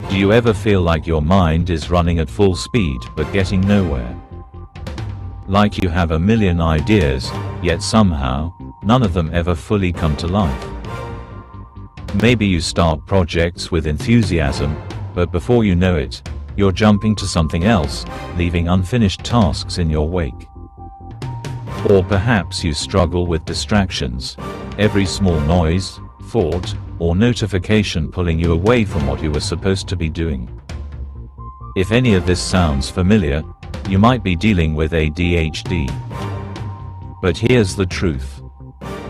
Do you ever feel like your mind is running at full speed but getting nowhere? Like you have a million ideas, yet somehow, none of them ever fully come to life. Maybe you start projects with enthusiasm, but before you know it, you're jumping to something else, leaving unfinished tasks in your wake. Or perhaps you struggle with distractions, every small noise, thought, or notification pulling you away from what you were supposed to be doing. If any of this sounds familiar, you might be dealing with ADHD. But here's the truth.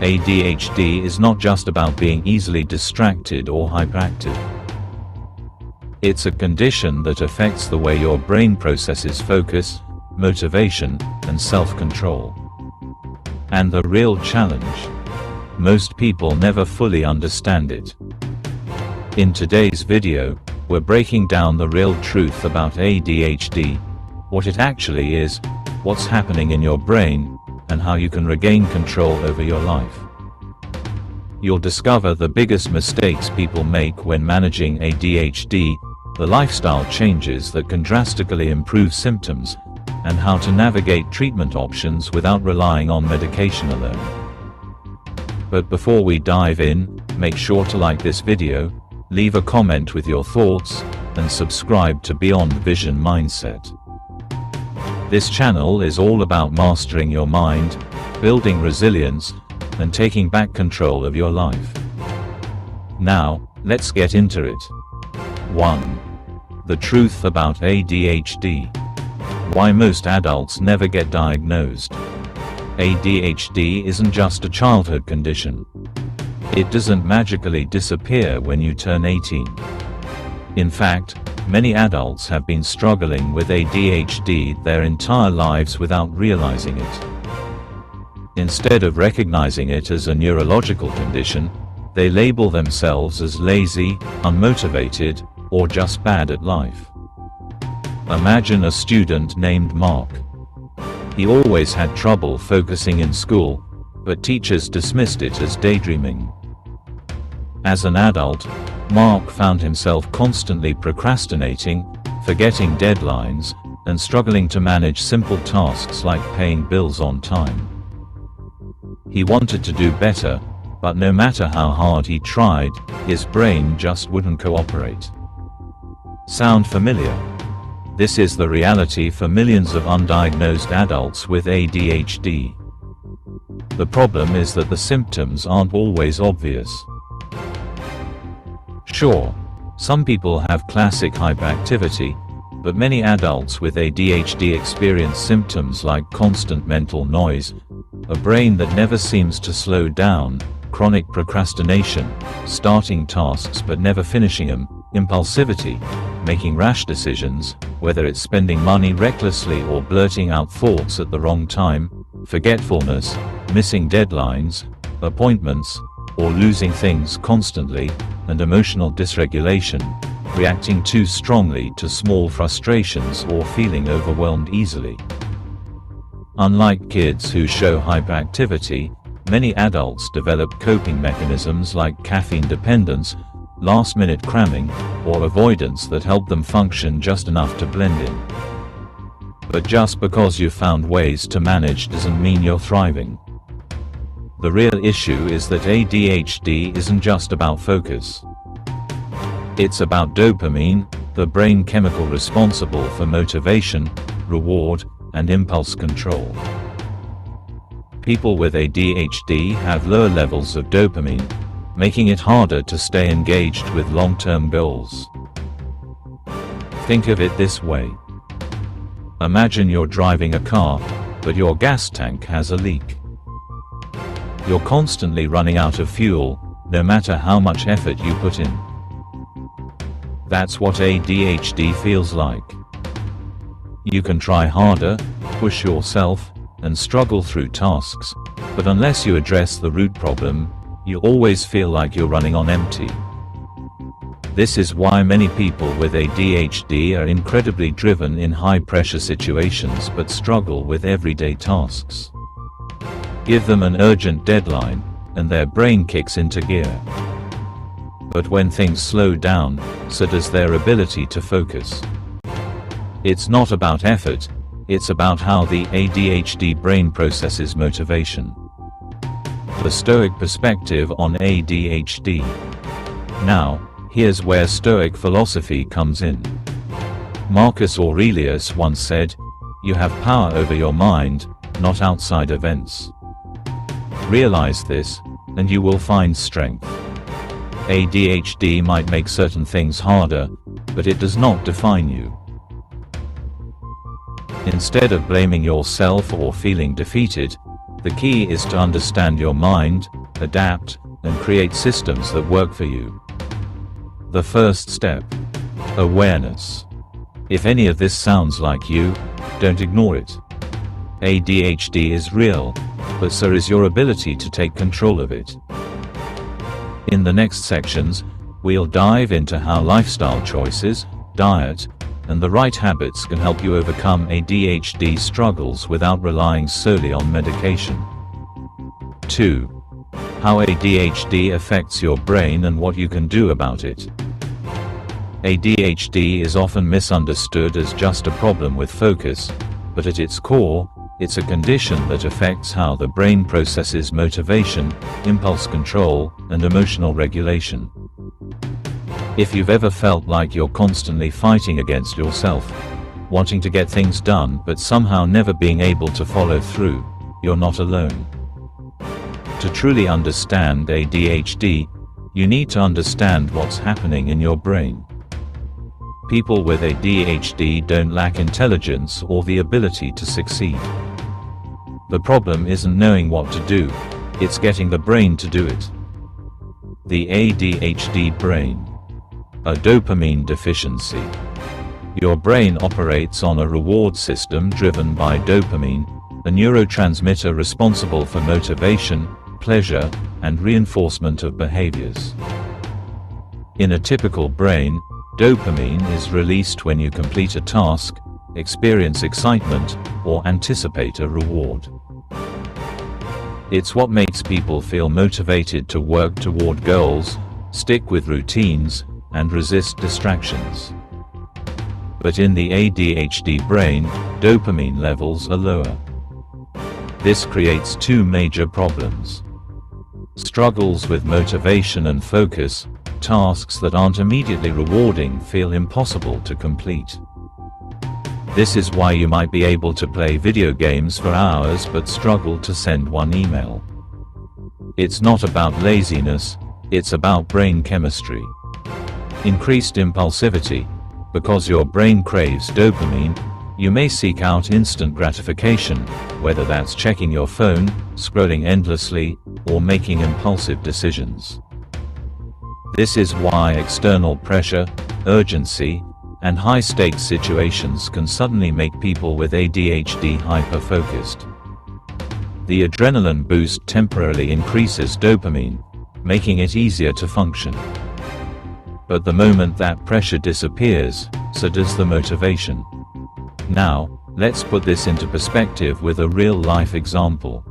ADHD is not just about being easily distracted or hyperactive. It's a condition that affects the way your brain processes focus, motivation, and self-control. And the real challenge: most people never fully understand it. In today's video, we're breaking down the real truth about ADHD, what it actually is, what's happening in your brain, and how you can regain control over your life. You'll discover the biggest mistakes people make when managing ADHD, the lifestyle changes that can drastically improve symptoms, and how to navigate treatment options without relying on medication alone. But before we dive in, make sure to like this video, leave a comment with your thoughts, and subscribe to Beyond Vision Mindset. This channel is all about mastering your mind, building resilience, and taking back control of your life. Now, let's get into it. 1. The truth about ADHD. Why most adults never get diagnosed. ADHD isn't just a childhood condition. It doesn't magically disappear when you turn 18. In fact, many adults have been struggling with ADHD their entire lives without realizing it. Instead of recognizing it as a neurological condition, they label themselves as lazy, unmotivated, or just bad at life. Imagine a student named Mark. He always had trouble focusing in school, but teachers dismissed it as daydreaming. As an adult, Mark found himself constantly procrastinating, forgetting deadlines, and struggling to manage simple tasks like paying bills on time. He wanted to do better, but no matter how hard he tried, his brain just wouldn't cooperate. Sound familiar? This is the reality for millions of undiagnosed adults with ADHD. The problem is that the symptoms aren't always obvious. Sure, some people have classic hyperactivity, but many adults with ADHD experience symptoms like constant mental noise, a brain that never seems to slow down, chronic procrastination, starting tasks but never finishing them, impulsivity, making rash decisions, whether it's spending money recklessly or blurting out thoughts at the wrong time, forgetfulness, missing deadlines, appointments, or losing things constantly, and emotional dysregulation, reacting too strongly to small frustrations or feeling overwhelmed easily. Unlike kids who show hyperactivity, many adults develop coping mechanisms like caffeine dependence, last-minute cramming, or avoidance that help them function just enough to blend in. But just because you've found ways to manage doesn't mean you're thriving. The real issue is that ADHD isn't just about focus. It's about dopamine, the brain chemical responsible for motivation, reward, and impulse control. People with ADHD have lower levels of dopamine, making it harder to stay engaged with long-term goals. Think of it this way. Imagine you're driving a car, but your gas tank has a leak. You're constantly running out of fuel, no matter how much effort you put in. That's what ADHD feels like. You can try harder, push yourself, and struggle through tasks, but unless you address the root problem, you always feel like you're running on empty. This is why many people with ADHD are incredibly driven in high-pressure situations but struggle with everyday tasks. Give them an urgent deadline, and their brain kicks into gear. But when things slow down, so does their ability to focus. It's not about effort, it's about how the ADHD brain processes motivation. The Stoic perspective on ADHD. Now, here's where Stoic philosophy comes in. Marcus Aurelius once said, "You have power over your mind, not outside events." Realize this, and you will find strength. ADHD might make certain things harder, but it does not define you. Instead of blaming yourself or feeling defeated, the key is to understand your mind, adapt, and create systems that work for you. The first step: awareness. If any of this sounds like you, don't ignore it. ADHD is real, but so is your ability to take control of it. In the next sections, we'll dive into how lifestyle choices, diet, and the right habits can help you overcome ADHD struggles without relying solely on medication. 2. How ADHD affects your brain and what you can do about it. ADHD is often misunderstood as just a problem with focus, but at its core, it's a condition that affects how the brain processes motivation, impulse control, and emotional regulation. If you've ever felt like you're constantly fighting against yourself, wanting to get things done but somehow never being able to follow through, you're not alone. To truly understand ADHD, you need to understand what's happening in your brain. People with ADHD don't lack intelligence or the ability to succeed. The problem isn't knowing what to do, it's getting the brain to do it. The ADHD brain. A dopamine deficiency. Your brain operates on a reward system driven by dopamine, a neurotransmitter responsible for motivation, pleasure, and reinforcement of behaviors. In a typical brain, dopamine is released when you complete a task, experience excitement, or anticipate a reward. It's what makes people feel motivated to work toward goals, stick with routines, and resist distractions. But in the ADHD brain, dopamine levels are lower. This creates two major problems. Struggles with motivation and focus. Tasks that aren't immediately rewarding feel impossible to complete. This is why you might be able to play video games for hours but struggle to send one email. It's not about laziness, it's about brain chemistry. Increased impulsivity. Because your brain craves dopamine, you may seek out instant gratification, whether that's checking your phone, scrolling endlessly, or making impulsive decisions. This is why external pressure, urgency, and high-stakes situations can suddenly make people with ADHD hyper-focused. The adrenaline boost temporarily increases dopamine, making it easier to function. But the moment that pressure disappears, so does the motivation. Now, let's put this into perspective with a real-life example.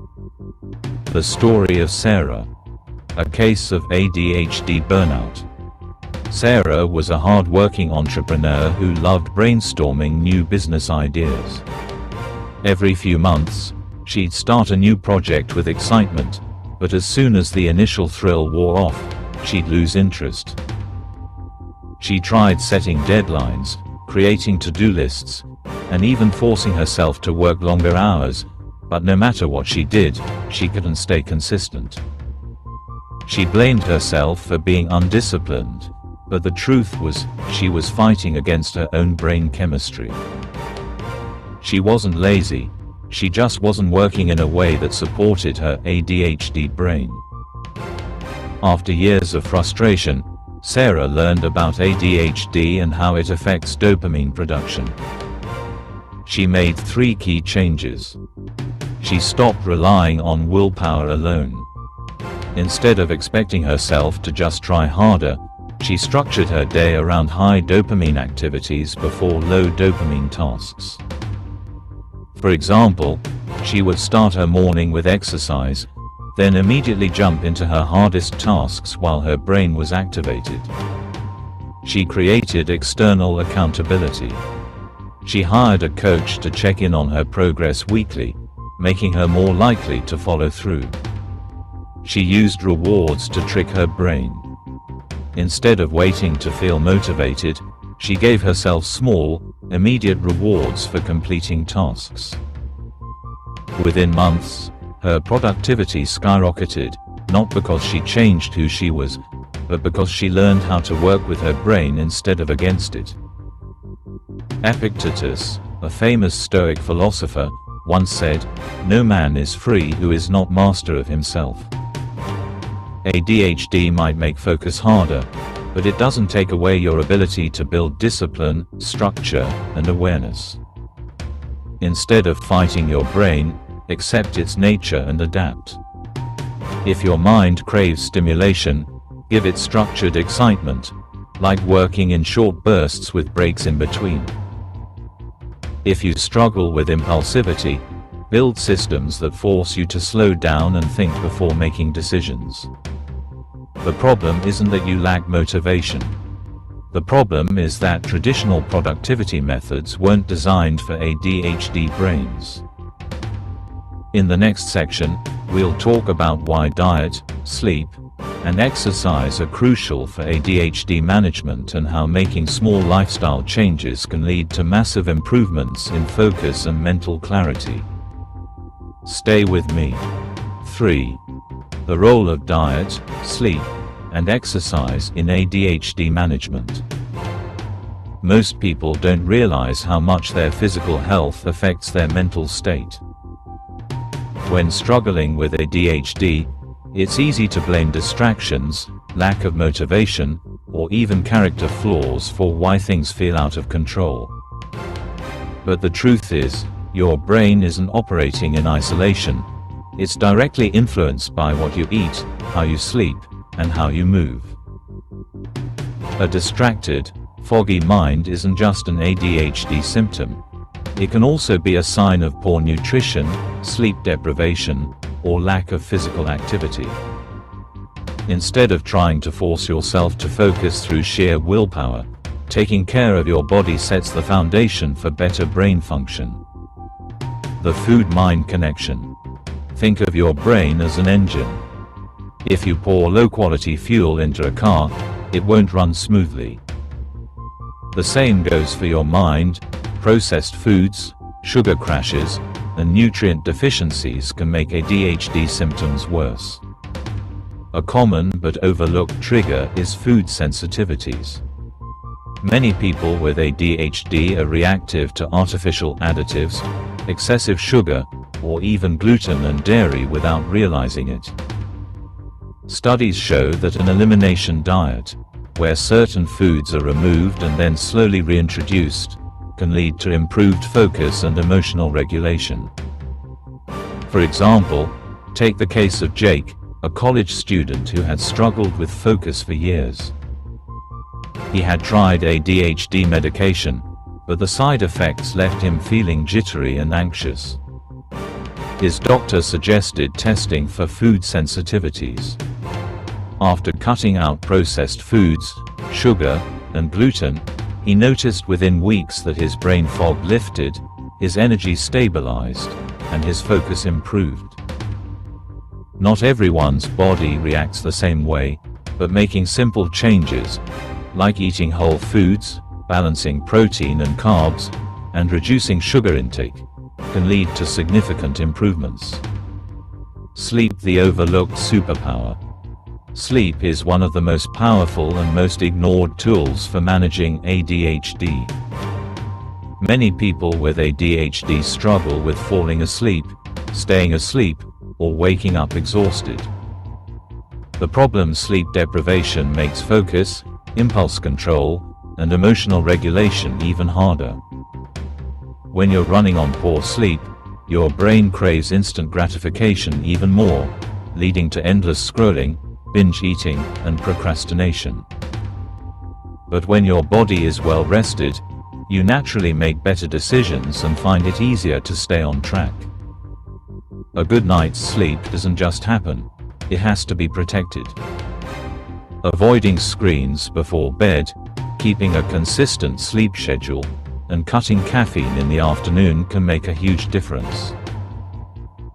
The story of Sarah. A case of ADHD burnout. Sarah was a hard-working entrepreneur who loved brainstorming new business ideas. Every few months, she'd start a new project with excitement, but as soon as the initial thrill wore off, she'd lose interest. She tried setting deadlines, creating to-do lists, and even forcing herself to work longer hours, but no matter what she did, she couldn't stay consistent. She blamed herself for being undisciplined, but the truth was, she was fighting against her own brain chemistry. She wasn't lazy, she just wasn't working in a way that supported her ADHD brain. After years of frustration, Sarah learned about ADHD and how it affects dopamine production. She made 3 key changes. She stopped relying on willpower alone. Instead of expecting herself to just try harder, she structured her day around high dopamine activities before low dopamine tasks. For example, she would start her morning with exercise, then immediately jump into her hardest tasks while her brain was activated. She created external accountability. She hired a coach to check in on her progress weekly, making her more likely to follow through. She used rewards to trick her brain. Instead of waiting to feel motivated, she gave herself small, immediate rewards for completing tasks. Within months, her productivity skyrocketed, not because she changed who she was, but because she learned how to work with her brain instead of against it. Epictetus, a famous Stoic philosopher, once said, "No man is free who is not master of himself." ADHD might make focus harder, but it doesn't take away your ability to build discipline, structure, and awareness. Instead of fighting your brain, accept its nature and adapt. If your mind craves stimulation, give it structured excitement, like working in short bursts with breaks in between. If you struggle with impulsivity, build systems that force you to slow down and think before making decisions. The problem isn't that you lack motivation. The problem is that traditional productivity methods weren't designed for ADHD brains. In the next section, we'll talk about why diet, sleep, and exercise are crucial for ADHD management and how making small lifestyle changes can lead to massive improvements in focus and mental clarity. Stay with me. 3. The role of diet, sleep, and exercise in ADHD management. Most people don't realize how much their physical health affects their mental state. When struggling with ADHD, it's easy to blame distractions, lack of motivation, or even character flaws for why things feel out of control. But the truth is, your brain isn't operating in isolation. It's directly influenced by what you eat, how you sleep, and how you move. A distracted, foggy mind isn't just an ADHD symptom. It can also be a sign of poor nutrition, sleep deprivation, or lack of physical activity. Instead of trying to force yourself to focus through sheer willpower, taking care of your body sets the foundation for better brain function. The food-mind connection. Think of your brain as an engine. If you pour low-quality fuel into a car, it won't run smoothly. The same goes for your mind. Processed foods, sugar crashes, and nutrient deficiencies can make ADHD symptoms worse. A common but overlooked trigger is food sensitivities. Many people with ADHD are reactive to artificial additives, excessive sugar, or even gluten and dairy without realizing it. Studies show that an elimination diet, where certain foods are removed and then slowly reintroduced, can lead to improved focus and emotional regulation. For example, take the case of Jake, a college student who had struggled with focus for years. He had tried ADHD medication, but the side effects left him feeling jittery and anxious. His doctor suggested testing for food sensitivities. After cutting out processed foods, sugar, and gluten, he noticed within weeks that his brain fog lifted, his energy stabilized, and his focus improved. Not everyone's body reacts the same way, but making simple changes, like eating whole foods, balancing protein and carbs, and reducing sugar intake, can lead to significant improvements. Sleep, the overlooked superpower. Sleep is one of the most powerful and most ignored tools for managing ADHD. Many people with ADHD struggle with falling asleep, staying asleep, or waking up exhausted. The problem: sleep deprivation makes focus, impulse control, and emotional regulation even harder. When you're running on poor sleep, your brain craves instant gratification even more, leading to endless scrolling, binge eating, and procrastination. But when your body is well rested, you naturally make better decisions and find it easier to stay on track. A good night's sleep doesn't just happen, it has to be protected. Avoiding screens before bed, keeping a consistent sleep schedule, and cutting caffeine in the afternoon can make a huge difference.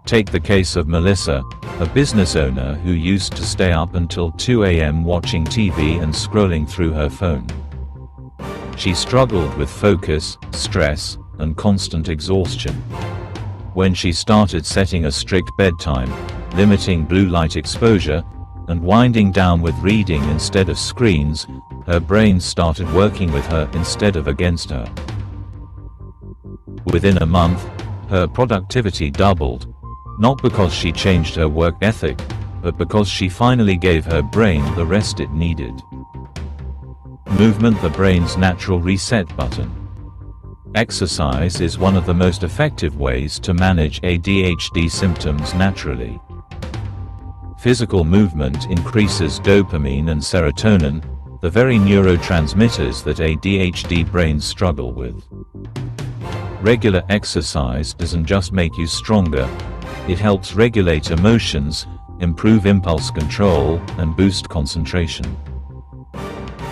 Take the case of Melissa, a business owner who used to stay up until 2 a.m. watching TV and scrolling through her phone. She struggled with focus, stress, and constant exhaustion. When she started setting a strict bedtime, limiting blue light exposure, and winding down with reading instead of screens, her brain started working with her instead of against her. Within a month, her productivity doubled, not because she changed her work ethic, but because she finally gave her brain the rest it needed. Movement, the brain's natural reset button. Exercise is one of the most effective ways to manage ADHD symptoms naturally. Physical movement increases dopamine and serotonin, the very neurotransmitters that ADHD brains struggle with. Regular exercise doesn't just make you stronger, it helps regulate emotions, improve impulse control, and boost concentration.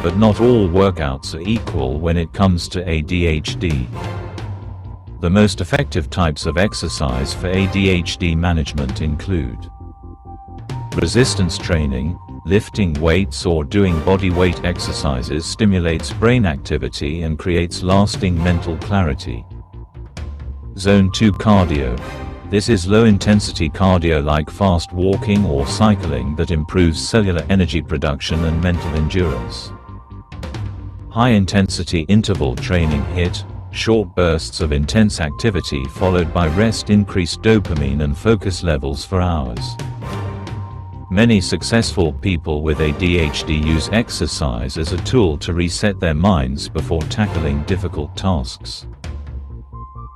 But not all workouts are equal when it comes to ADHD. The most effective types of exercise for ADHD management include resistance training. Lifting weights or doing body weight exercises stimulates brain activity and creates lasting mental clarity. Zone 2 cardio. This is low-intensity cardio like fast walking or cycling that improves cellular energy production and mental endurance. High-intensity interval training HIIT, short bursts of intense activity followed by rest increase dopamine and focus levels for hours. Many successful people with ADHD use exercise as a tool to reset their minds before tackling difficult tasks.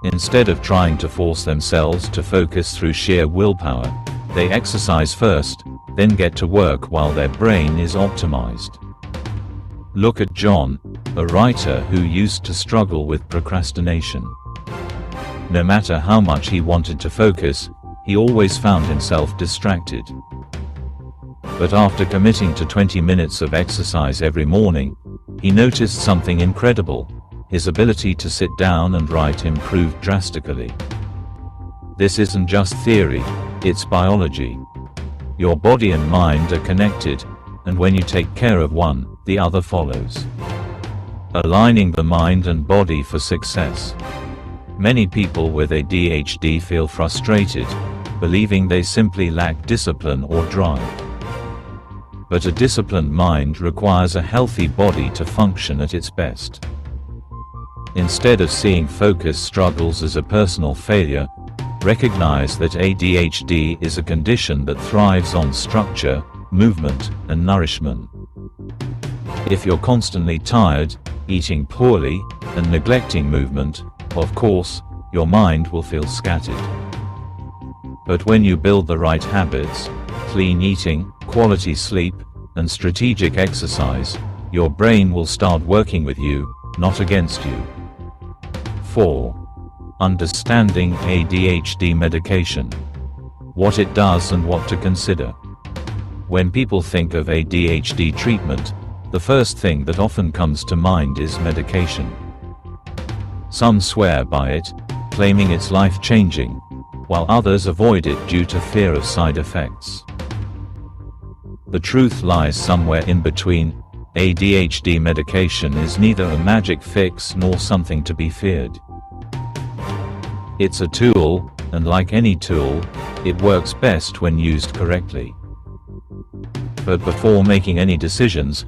Instead of trying to force themselves to focus through sheer willpower, they exercise first, then get to work while their brain is optimized. Look at John, a writer who used to struggle with procrastination. No matter how much he wanted to focus, he always found himself distracted. But after committing to 20 minutes of exercise every morning, he noticed something incredible. His ability to sit down and write improved drastically. This isn't just theory, it's biology. Your body and mind are connected, and when you take care of one, the other follows. Aligning the mind and body for success. Many people with ADHD feel frustrated, believing they simply lack discipline or drive. But a disciplined mind requires a healthy body to function at its best. Instead of seeing focus struggles as a personal failure, recognize that ADHD is a condition that thrives on structure, movement, and nourishment. If you're constantly tired, eating poorly, and neglecting movement, of course, your mind will feel scattered. But when you build the right habits, clean eating, quality sleep, and strategic exercise, your brain will start working with you, not against you. 4. Understanding ADHD medication. What it does and what to consider. When people think of ADHD treatment, the first thing that often comes to mind is medication. Some swear by it, claiming it's life-changing, while others avoid it due to fear of side effects. The truth lies somewhere in between. ADHD medication is neither a magic fix nor something to be feared. It's a tool, and like any tool, it works best when used correctly. But before making any decisions,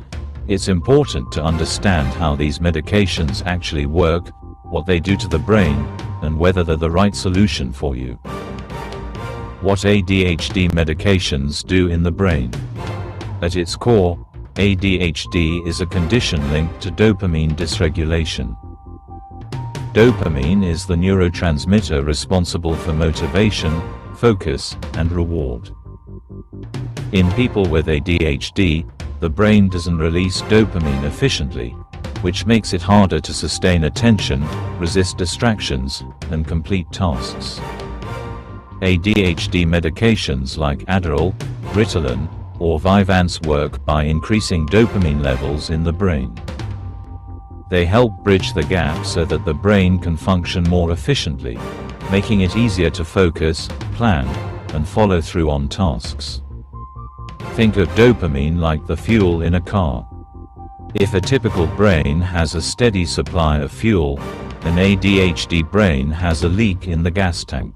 it's important to understand how these medications actually work, what they do to the brain, and whether they're the right solution for you. What ADHD medications do in the brain. At its core, ADHD is a condition linked to dopamine dysregulation. Dopamine is the neurotransmitter responsible for motivation, focus, and reward. In people with ADHD, the brain doesn't release dopamine efficiently, which makes it harder to sustain attention, resist distractions, and complete tasks. ADHD medications like Adderall, Ritalin, or Vyvanse work by increasing dopamine levels in the brain. They help bridge the gap so that the brain can function more efficiently, making it easier to focus, plan, and follow through on tasks. Think of dopamine like the fuel in a car. If a typical brain has a steady supply of fuel, an ADHD brain has a leak in the gas tank.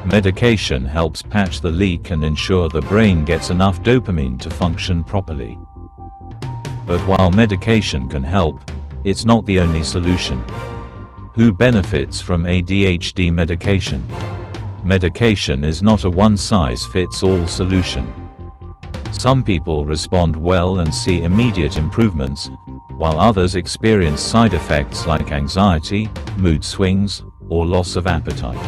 Medication helps patch the leak and ensure the brain gets enough dopamine to function properly. But while medication can help, it's not the only solution. Who benefits from ADHD medication? Medication is not a one-size-fits-all solution. Some people respond well and see immediate improvements, while others experience side effects like anxiety, mood swings, or loss of appetite.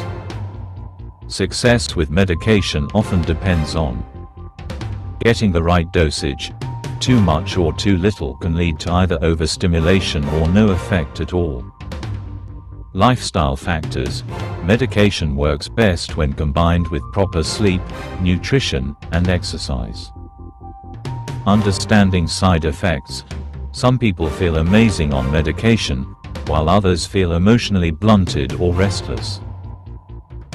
Success with medication often depends on getting the right dosage. Too much or too little can lead to either overstimulation or no effect at all. Lifestyle factors. Medication works best when combined with proper sleep, nutrition, and exercise. Understanding side effects. Some people feel amazing on medication, while others feel emotionally blunted or restless.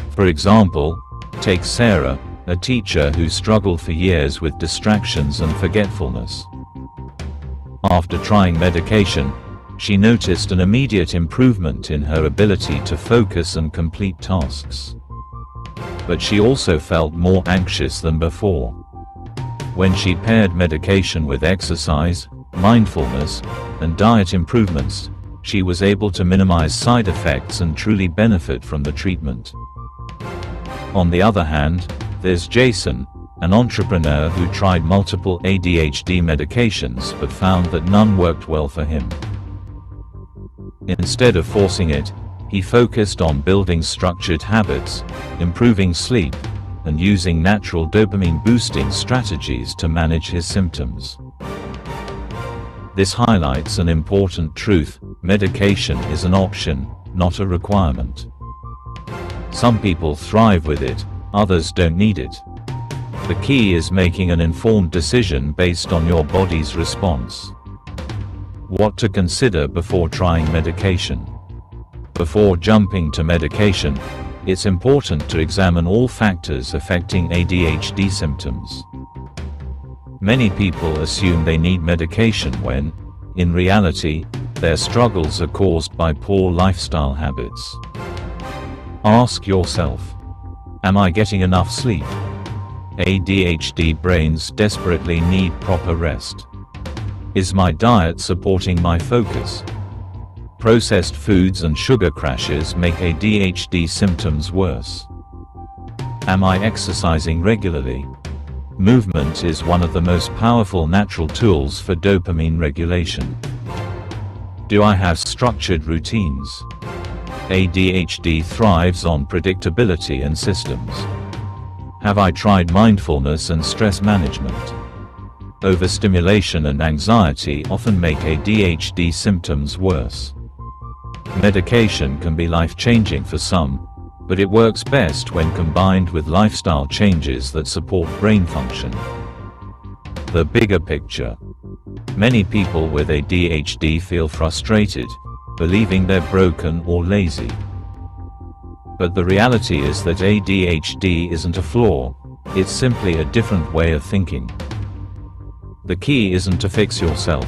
For example, take Sarah, a teacher who struggled for years with distractions and forgetfulness. After trying medication, she noticed an immediate improvement in her ability to focus and complete tasks. But she also felt more anxious than before. When she paired medication with exercise, mindfulness, and diet improvements, she was able to minimize side effects and truly benefit from the treatment. On the other hand, there's Jason, an entrepreneur who tried multiple ADHD medications but found that none worked well for him. Instead of forcing it, he focused on building structured habits, improving sleep, and using natural dopamine-boosting strategies to manage his symptoms. This highlights an important truth: medication is an option, not a requirement. Some people thrive with it, others don't need it. The key is making an informed decision based on your body's response. What to consider before trying medication. Before jumping to medication, it's important to examine all factors affecting ADHD symptoms. Many people assume they need medication when, in reality, their struggles are caused by poor lifestyle habits. Ask yourself, am I getting enough sleep? ADHD brains desperately need proper rest. Is my diet supporting my focus? Processed foods and sugar crashes make ADHD symptoms worse. Am I exercising regularly? Movement is one of the most powerful natural tools for dopamine regulation. Do I have structured routines? ADHD thrives on predictability and systems. Have I tried mindfulness and stress management? Overstimulation and anxiety often make ADHD symptoms worse. Medication can be life-changing for some, but it works best when combined with lifestyle changes that support brain function. The bigger picture. Many people with ADHD feel frustrated, believing they're broken or lazy. But the reality is that ADHD isn't a flaw, it's simply a different way of thinking. The key isn't to fix yourself,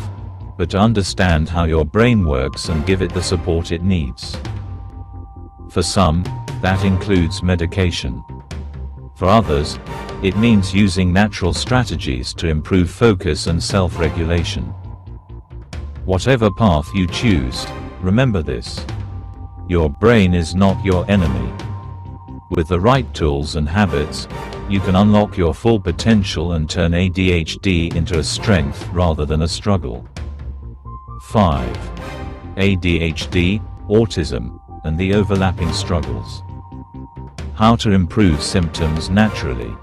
but to understand how your brain works and give it the support it needs. For some, that includes medication. For others, it means using natural strategies to improve focus and self-regulation. Whatever path you choose, remember this: your brain is not your enemy. With the right tools and habits, you can unlock your full potential and turn ADHD into a strength rather than a struggle. 5. ADHD, Autism, and the overlapping struggles. How to improve symptoms naturally.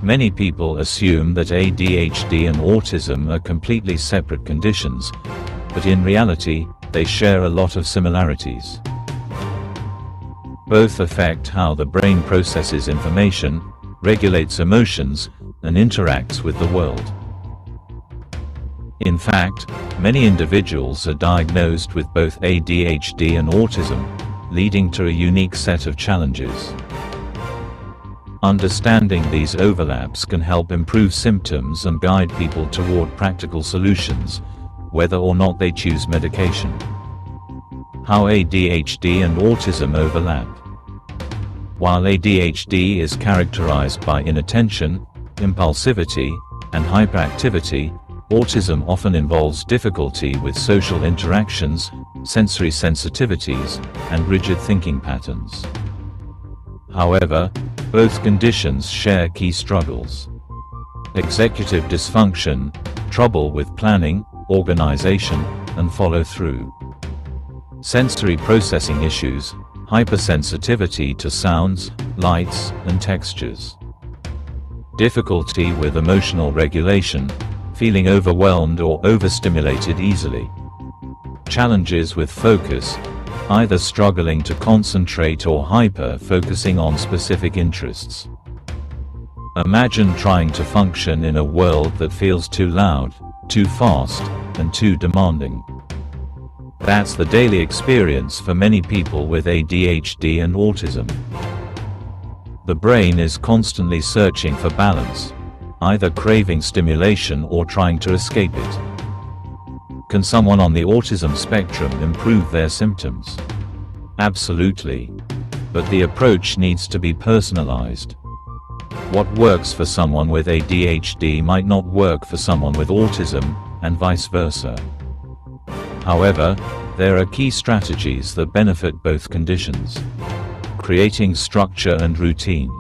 Many people assume that ADHD and autism are completely separate conditions, but in reality, they share a lot of similarities. Both affect how the brain processes information, regulates emotions, and interacts with the world. In fact, many individuals are diagnosed with both ADHD and autism, leading to a unique set of challenges. Understanding these overlaps can help improve symptoms and guide people toward practical solutions, whether or not they choose medication. How ADHD and autism overlap. While ADHD is characterized by inattention, impulsivity, and hyperactivity, autism often involves difficulty with social interactions, sensory sensitivities, and rigid thinking patterns. However, both conditions share key struggles. Executive dysfunction, trouble with planning, organization, and follow-through. Sensory processing issues, hypersensitivity to sounds, lights, and textures. Difficulty with emotional regulation, feeling overwhelmed or overstimulated easily. Challenges with focus, either struggling to concentrate or hyper-focusing on specific interests. Imagine trying to function in a world that feels too loud, too fast, and too demanding. That's the daily experience for many people with ADHD and autism. The brain is constantly searching for balance, either craving stimulation or trying to escape it. Can someone on the autism spectrum improve their symptoms? Absolutely. But the approach needs to be personalized. What works for someone with ADHD might not work for someone with autism, and vice versa. However, there are key strategies that benefit both conditions. Creating structure and routine.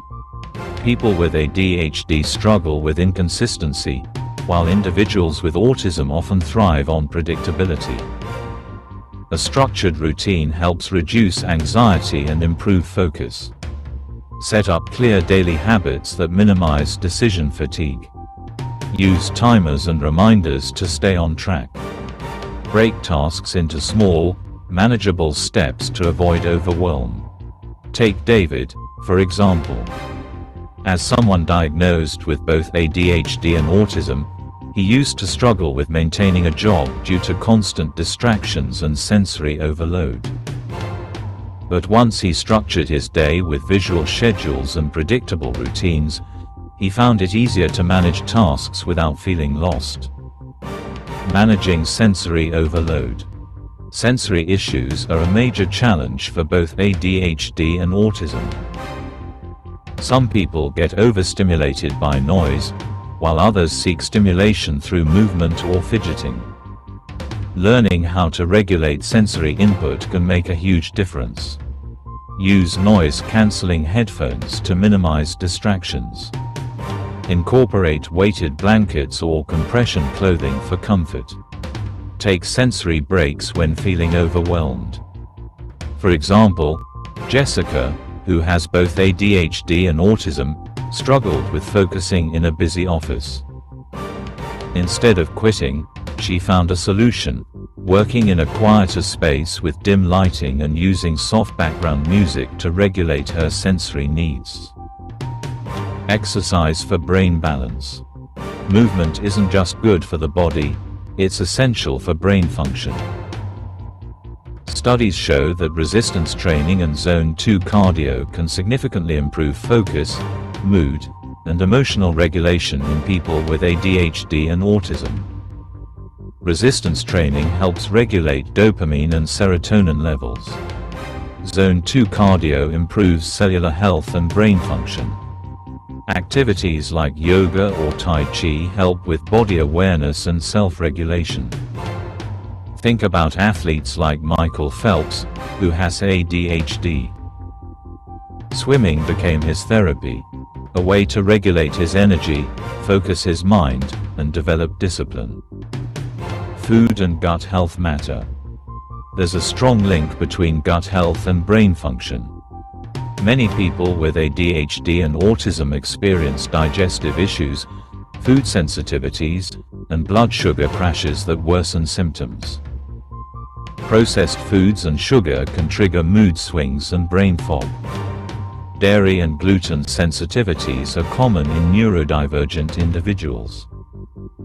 People with ADHD struggle with inconsistency, while individuals with autism often thrive on predictability. A structured routine helps reduce anxiety and improve focus. Set up clear daily habits that minimize decision fatigue. Use timers and reminders to stay on track. Break tasks into small, manageable steps to avoid overwhelm. Take David, for example. As someone diagnosed with both ADHD and autism, he used to struggle with maintaining a job due to constant distractions and sensory overload. But once he structured his day with visual schedules and predictable routines, he found it easier to manage tasks without feeling lost. Managing sensory overload. Sensory issues are a major challenge for both ADHD and autism. Some people get overstimulated by noise, while others seek stimulation through movement or fidgeting. Learning how to regulate sensory input can make a huge difference. Use noise-canceling headphones to minimize distractions. Incorporate weighted blankets or compression clothing for comfort. Take sensory breaks when feeling overwhelmed. For example, Jessica, who has both ADHD and autism, struggled with focusing in a busy office. Instead of quitting, she found a solution, working in a quieter space with dim lighting and using soft background music to regulate her sensory needs. Exercise for brain balance. Movement isn't just good for the body, it's essential for brain function. Studies show that resistance training and Zone 2 cardio can significantly improve focus, mood, and emotional regulation in people with ADHD and autism. Resistance training helps regulate dopamine and serotonin levels. Zone 2 cardio improves cellular health and brain function. Activities like yoga or Tai Chi help with body awareness and self-regulation. Think about athletes like Michael Phelps, who has ADHD. Swimming became his therapy, a way to regulate his energy, focus his mind, and develop discipline. Food and gut health matter. There's a strong link between gut health and brain function. Many people with ADHD and autism experience digestive issues, food sensitivities, and blood sugar crashes that worsen symptoms. Processed foods and sugar can trigger mood swings and brain fog. Dairy and gluten sensitivities are common in neurodivergent individuals.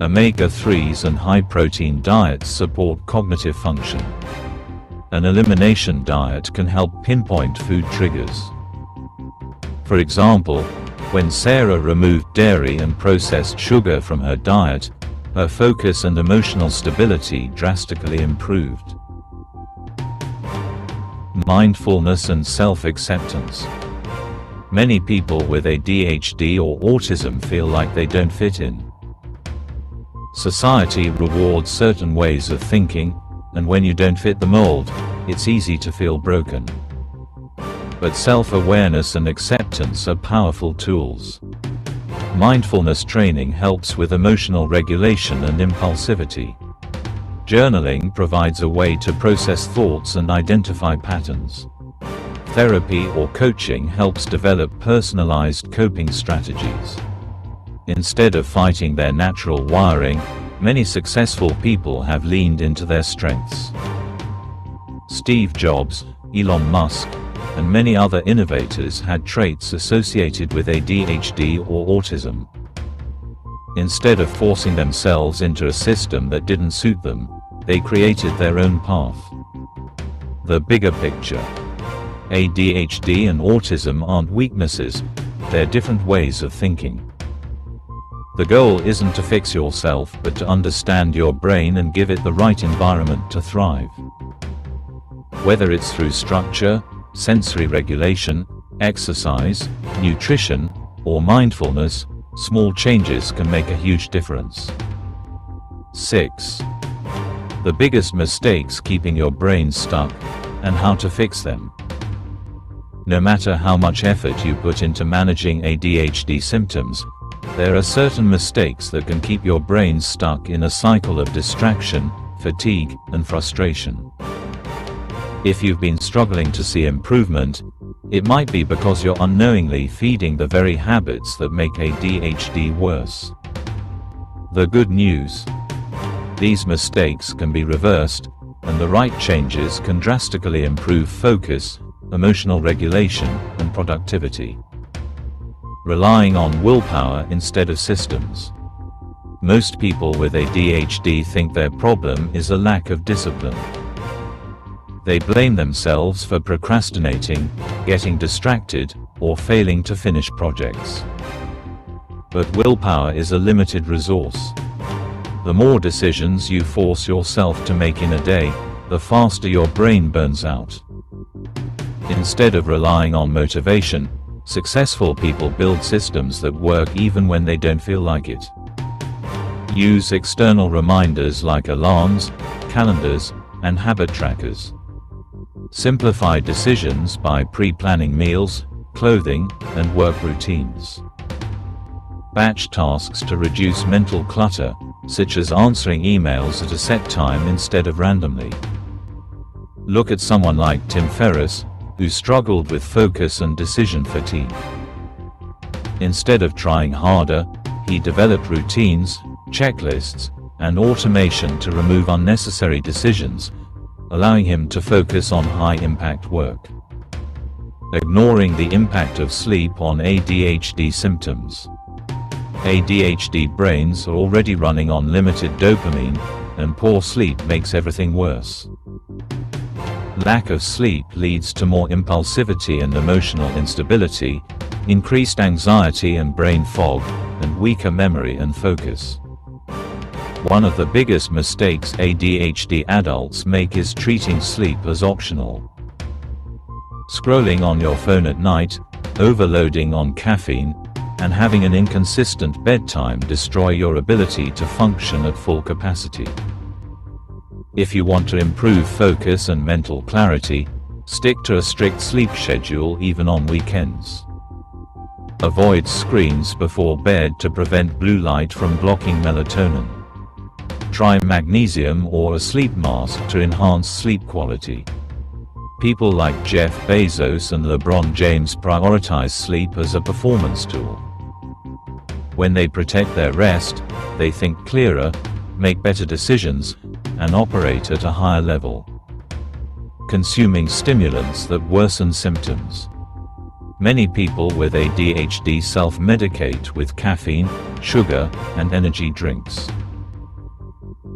Omega-3s and high-protein diets support cognitive function. An elimination diet can help pinpoint food triggers. For example, when Sarah removed dairy and processed sugar from her diet, her focus and emotional stability drastically improved. Mindfulness and self-acceptance. Many people with ADHD or autism feel like they don't fit in. Society rewards certain ways of thinking, and when you don't fit the mold, it's easy to feel broken. But self-awareness and acceptance are powerful tools. Mindfulness training helps with emotional regulation and impulsivity. Journaling provides a way to process thoughts and identify patterns. Therapy or coaching helps develop personalized coping strategies. Instead of fighting their natural wiring, many successful people have leaned into their strengths. Steve Jobs, Elon Musk, and many other innovators had traits associated with ADHD or autism. Instead of forcing themselves into a system that didn't suit them, they created their own path. The bigger picture. ADHD and autism aren't weaknesses, they're different ways of thinking. The goal isn't to fix yourself but to understand your brain and give it the right environment to thrive. Whether it's through structure, sensory regulation, exercise, nutrition, or mindfulness, small changes can make a huge difference. 6. The biggest mistakes keeping your brain stuck, and how to fix them. No matter how much effort you put into managing ADHD symptoms, there are certain mistakes that can keep your brain stuck in a cycle of distraction, fatigue, and frustration. If you've been struggling to see improvement, it might be because you're unknowingly feeding the very habits that make ADHD worse. The good news: these mistakes can be reversed, and the right changes can drastically improve focus, emotional regulation, and productivity. Relying on willpower instead of systems. Most people with ADHD think their problem is a lack of discipline. They blame themselves for procrastinating, getting distracted, or failing to finish projects. But willpower is a limited resource. The more decisions you force yourself to make in a day, the faster your brain burns out. Instead of relying on motivation, successful people build systems that work even when they don't feel like it. Use external reminders like alarms, calendars, and habit trackers. Simplify decisions by pre-planning meals, clothing, and work routines. Batch tasks to reduce mental clutter, such as answering emails at a set time instead of randomly. Look at someone like Tim Ferriss, who struggled with focus and decision fatigue. Instead of trying harder, he developed routines, checklists, and automation to remove unnecessary decisions, allowing him to focus on high-impact work. Ignoring the impact of sleep on ADHD symptoms. ADHD brains are already running on limited dopamine, and poor sleep makes everything worse. Lack of sleep leads to more impulsivity and emotional instability, increased anxiety and brain fog, and weaker memory and focus. One of the biggest mistakes ADHD adults make is treating sleep as optional. Scrolling on your phone at night, overloading on caffeine, and having an inconsistent bedtime destroy your ability to function at full capacity. If you want to improve focus and mental clarity, stick to a strict sleep schedule even on weekends. Avoid screens before bed to prevent blue light from blocking melatonin. Try magnesium or a sleep mask to enhance sleep quality. People like Jeff Bezos and LeBron James prioritize sleep as a performance tool. When they protect their rest, they think clearer, make better decisions, and operate at a higher level. consuming stimulants that worsen symptoms. Many people with ADHD self-medicate with caffeine, sugar, and energy drinks.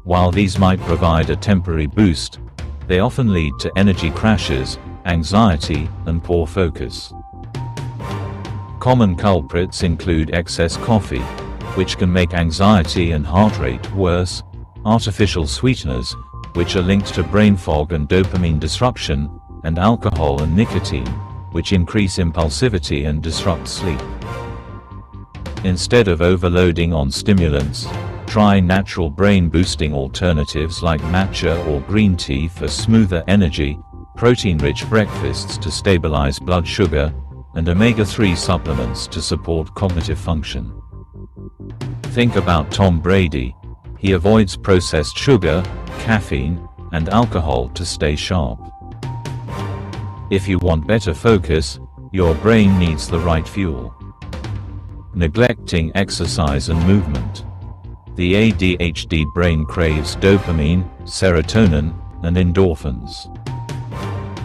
While these might provide a temporary boost, they often lead to energy crashes, anxiety, and poor focus. Common culprits include excess coffee, which can make anxiety and heart rate worse, artificial sweeteners, which are linked to brain fog and dopamine disruption, and alcohol and nicotine, which increase impulsivity and disrupt sleep. Instead of overloading on stimulants, try natural brain-boosting alternatives like matcha or green tea for smoother energy, protein-rich breakfasts to stabilize blood sugar, and omega-3 supplements to support cognitive function. Think about Tom Brady. He avoids processed sugar, caffeine, and alcohol to stay sharp. If you want better focus, your brain needs the right fuel. Neglecting exercise and movement. The ADHD brain craves dopamine, serotonin, and endorphins.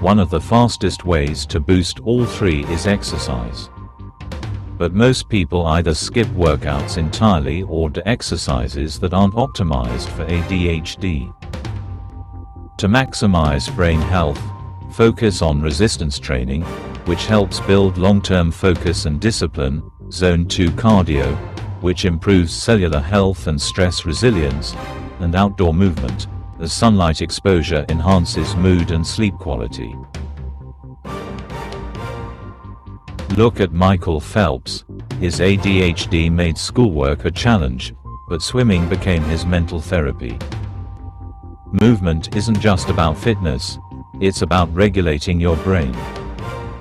One of the fastest ways to boost all three is exercise. But most people either skip workouts entirely or do exercises that aren't optimized for ADHD. To maximize brain health, focus on resistance training, which helps build long-term focus and discipline, Zone 2 cardio, which improves cellular health and stress resilience, and outdoor movement, as sunlight exposure enhances mood and sleep quality. Look at Michael Phelps. His ADHD made schoolwork a challenge, but swimming became his mental therapy. Movement isn't just about fitness, it's about regulating your brain,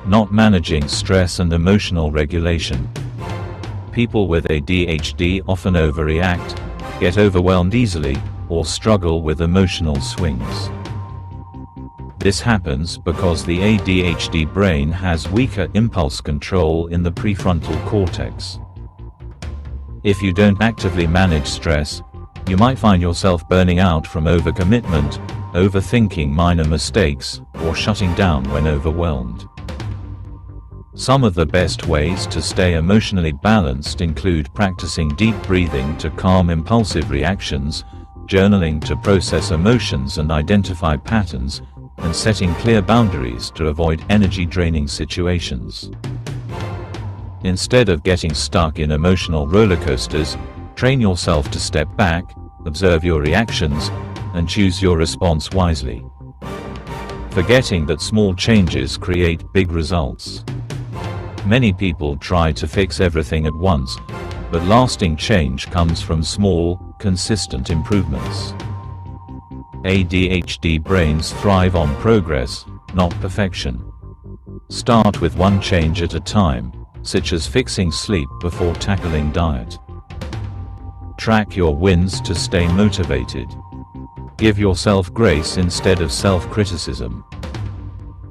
not managing stress and emotional regulation. People with ADHD often overreact, get overwhelmed easily, or struggle with emotional swings. This happens because the ADHD brain has weaker impulse control in the prefrontal cortex. If you don't actively manage stress, you might find yourself burning out from overcommitment, overthinking minor mistakes, or shutting down when overwhelmed. Some of the best ways to stay emotionally balanced include practicing deep breathing to calm impulsive reactions, journaling to process emotions and identify patterns, and setting clear boundaries to avoid energy-draining situations. Instead of getting stuck in emotional roller coasters, train yourself to step back, observe your reactions, and choose your response wisely. Forgetting that small changes create big results. Many people try to fix everything at once, but lasting change comes from small, consistent improvements. ADHD brains thrive on progress, not perfection. Start with one change at a time, such as fixing sleep before tackling diet. Track your wins to stay motivated. Give yourself grace instead of self-criticism.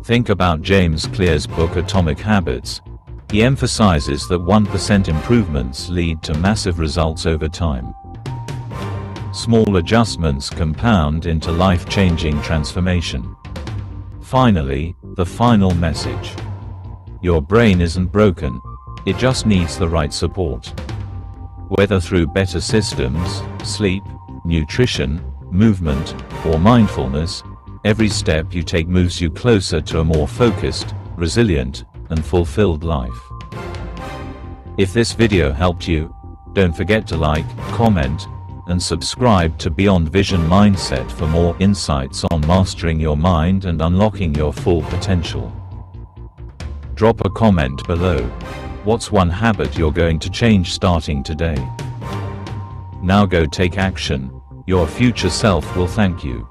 Think about James Clear's book Atomic Habits. He emphasizes that 1% improvements lead to massive results over time. Small adjustments compound into life-changing transformation. Finally, the final message. Your brain isn't broken, it just needs the right support. Whether through better systems, sleep, nutrition, movement, or mindfulness, every step you take moves you closer to a more focused, resilient, and fulfilled life. If this video helped you, don't forget to like, comment, and subscribe to Beyond Vision Mindset for more insights on mastering your mind and unlocking your full potential. Drop a comment below. What's one habit you're going to change starting today? Now go take action. Your future self will thank you.